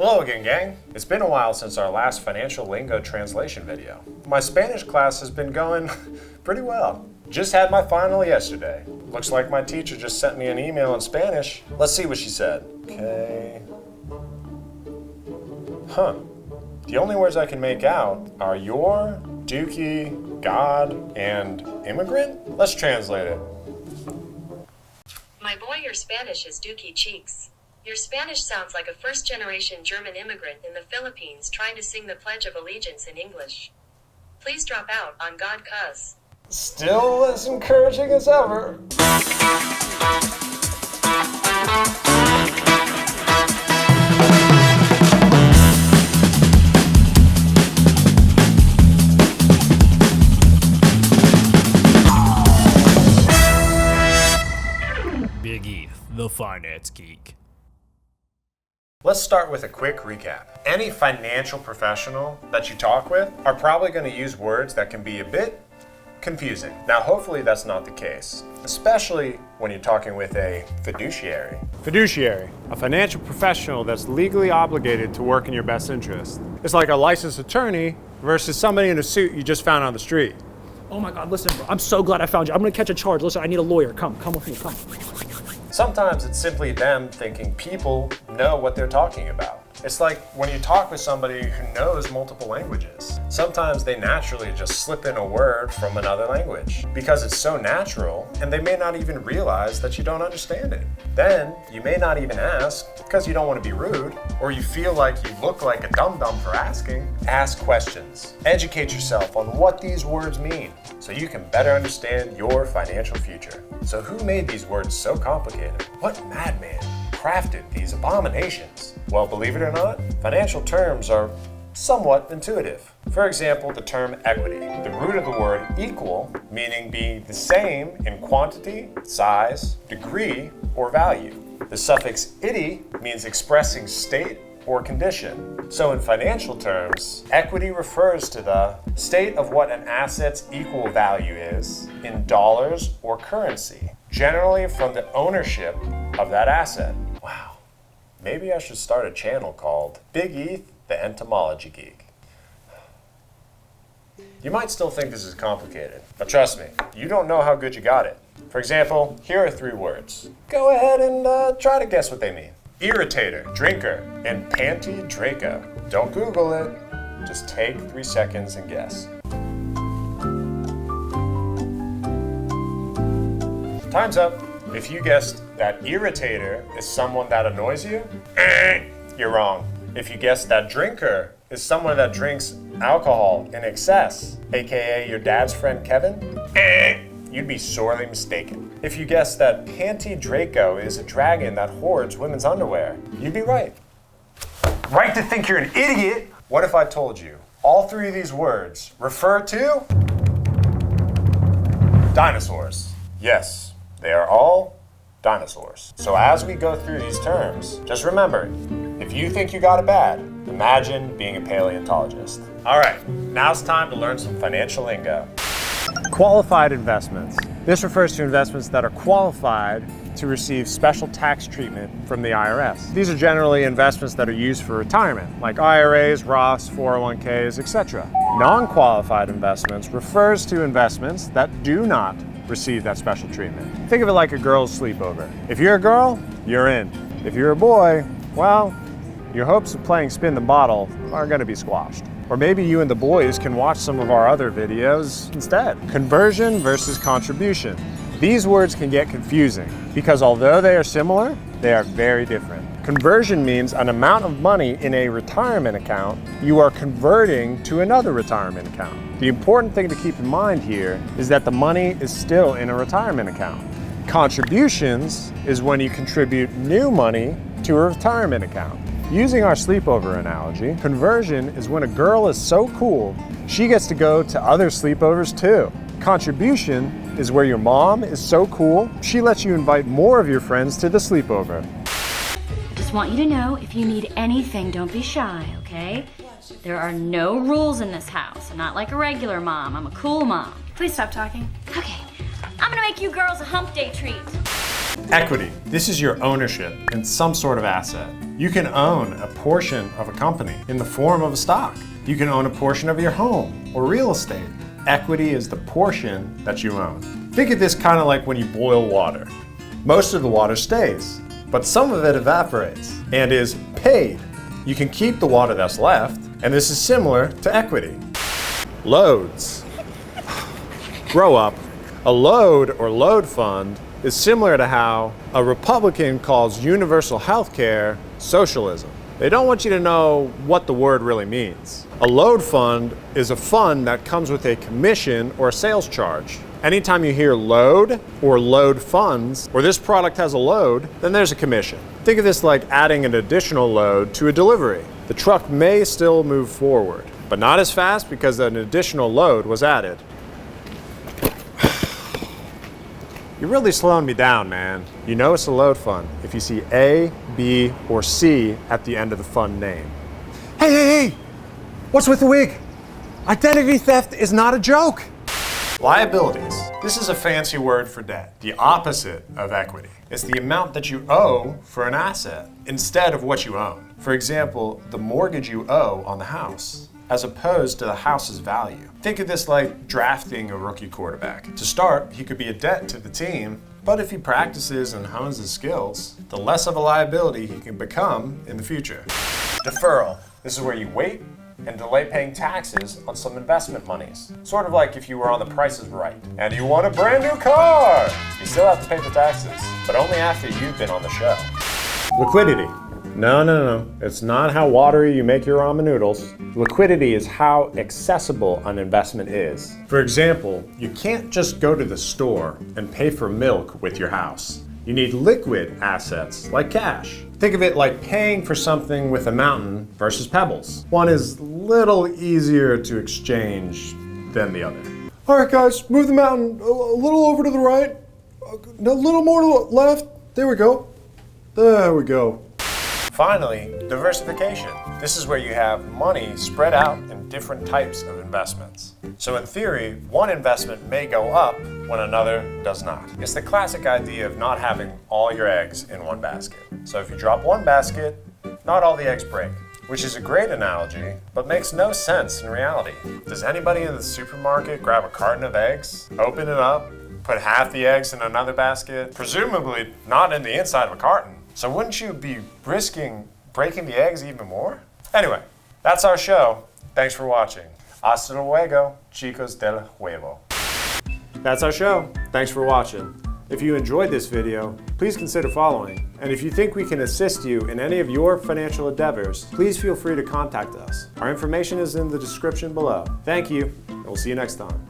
Hello again, gang. It's been a while since our last financial lingo translation video. My Spanish class has been going pretty well. Just had my final yesterday. Looks like my teacher just sent me an email in Spanish. Let's see what she said. Okay. Huh. The only words I can make out are your, dookie, God, and immigrant? Let's translate it. My boy, your Spanish is dookie cheeks. Your Spanish sounds like a first-generation German immigrant in the Philippines trying to sing the Pledge of Allegiance in English. Please drop out on God, cuz. Still as encouraging as ever. Big E, the finance geek. Let's start with a quick recap. Any financial professional that you talk with are probably going to use words that can be a bit confusing. Now, hopefully that's not the case, especially when you're talking with a fiduciary. Fiduciary, a financial professional that's legally obligated to work in your best interest. It's like a licensed attorney versus somebody in a suit you just found on the street. Oh my God, listen, bro, I'm so glad I found you. I'm gonna catch a charge. Listen, I need a lawyer. Come with me, come. Sometimes it's simply them thinking people know what they're talking about. It's like when you talk with somebody who knows multiple languages. Sometimes they naturally just slip in a word from another language because it's so natural and they may not even realize that you don't understand it. Then you may not even ask because you don't want to be rude or you feel like you look like a dum-dum for asking. Ask questions. Educate yourself on what these words mean so you can better understand your financial future. So who made these words so complicated? What madman crafted these abominations? Well, believe it or not, financial terms are somewhat intuitive. For example, the term equity. The root of the word equal, meaning be the same in quantity, size, degree, or value. The suffix ity means expressing state or condition. So in financial terms, equity refers to the state of what an asset's equal value is in dollars or currency, generally from the ownership of that asset. Wow, maybe I should start a channel called Big E, the Entomology Geek. You might still think this is complicated, but trust me, you don't know how good you got it. For example, here are 3 words. Go ahead and try to guess what they mean. Irritator, drinker, and panty Draco. Don't Google it, just take 3 seconds and guess. Time's up. If you guessed that irritator is someone that annoys you, you're wrong. If you guessed that drinker is someone that drinks alcohol in excess, aka your dad's friend Kevin, you'd be sorely mistaken. If you guessed that Panty Draco is a dragon that hoards women's underwear, you'd be right. Right to think you're an idiot! What if I told you all 3 of these words refer to dinosaurs? Yes, they are all dinosaurs. So as we go through these terms, just remember, if you think you got it bad, imagine being a paleontologist. All right, now it's time to learn some financial lingo. Qualified investments. This refers to investments that are qualified to receive special tax treatment from the IRS. These are generally investments that are used for retirement, like IRAs, Roths, 401ks, etc. Non-qualified investments refers to investments that do not receive that special treatment. Think of it like a girl's sleepover. If you're a girl, you're in. If you're a boy, well, your hopes of playing spin the bottle are going to be squashed. Or maybe you and the boys can watch some of our other videos instead. Conversion versus contribution. These words can get confusing because although they are similar, they are very different. Conversion means an amount of money in a retirement account you are converting to another retirement account. The important thing to keep in mind here is that the money is still in a retirement account. Contributions is when you contribute new money to a retirement account. Using our sleepover analogy, conversion is when a girl is so cool, she gets to go to other sleepovers too. Contribution is where your mom is so cool, she lets you invite more of your friends to the sleepover. I just want you to know, if you need anything, don't be shy, okay? There are no rules in this house. I'm not like a regular mom. I'm a cool mom. Please stop talking. Okay, I'm gonna make you girls a hump day treat. Equity. This is your ownership in some sort of asset, You can own a portion of a company in the form of a stock. You can own a portion of your home or real estate. Equity is the portion that you own. Think of this kind of like when you boil water. Most of the water stays, but some of it evaporates and is paid. You can keep the water that's left, and this is similar to equity. Loads. Grow up. A load or load fund is similar to how a Republican calls universal health care socialism. They don't want you to know what the word really means. A load fund is a fund that comes with a commission or a sales charge. Anytime you hear load or load funds, or this product has a load, then there's a commission. Think of this like adding an additional load to a delivery. The truck may still move forward, but not as fast because an additional load was added. You're really slowing me down, man. You know it's a load fund if you see A, B, or C at the end of the fund name. Hey! What's with the wig? Identity theft is not a joke. Liabilities. This is a fancy word for debt, the opposite of equity. It's the amount that you owe for an asset instead of what you own. For example, the mortgage you owe on the house, as opposed to the house's value. Think of this like drafting a rookie quarterback. To start, he could be a debt to the team, but if he practices and hones his skills, the less of a liability he can become in the future. Deferral. This is where you wait and delay paying taxes on some investment monies. Sort of like if you were on The Price is Right and you want a brand new car. You still have to pay the taxes, but only after you've been on the show. Liquidity. No. It's not how watery you make your ramen noodles. Liquidity is how accessible an investment is. For example, you can't just go to the store and pay for milk with your house. You need liquid assets like cash. Think of it like paying for something with a mountain versus pebbles. One is a little easier to exchange than the other. All right, guys, move the mountain a little over to the right, a little more to the left. There we go. There we go. Finally, diversification. This is where you have money spread out in different types of investments. So in theory, one investment may go up when another does not. It's the classic idea of not having all your eggs in one basket. So if you drop one basket, not all the eggs break, which is a great analogy, but makes no sense in reality. Does anybody in the supermarket grab a carton of eggs, open it up, put half the eggs in another basket, presumably not in the inside of a carton? So wouldn't you be risking breaking the eggs even more? Anyway, that's our show. Thanks for watching. Hasta luego, chicos del huevo. That's our show. Thanks for watching. If you enjoyed this video, please consider following. And if you think we can assist you in any of your financial endeavors, please feel free to contact us. Our information is in the description below. Thank you, and we'll see you next time.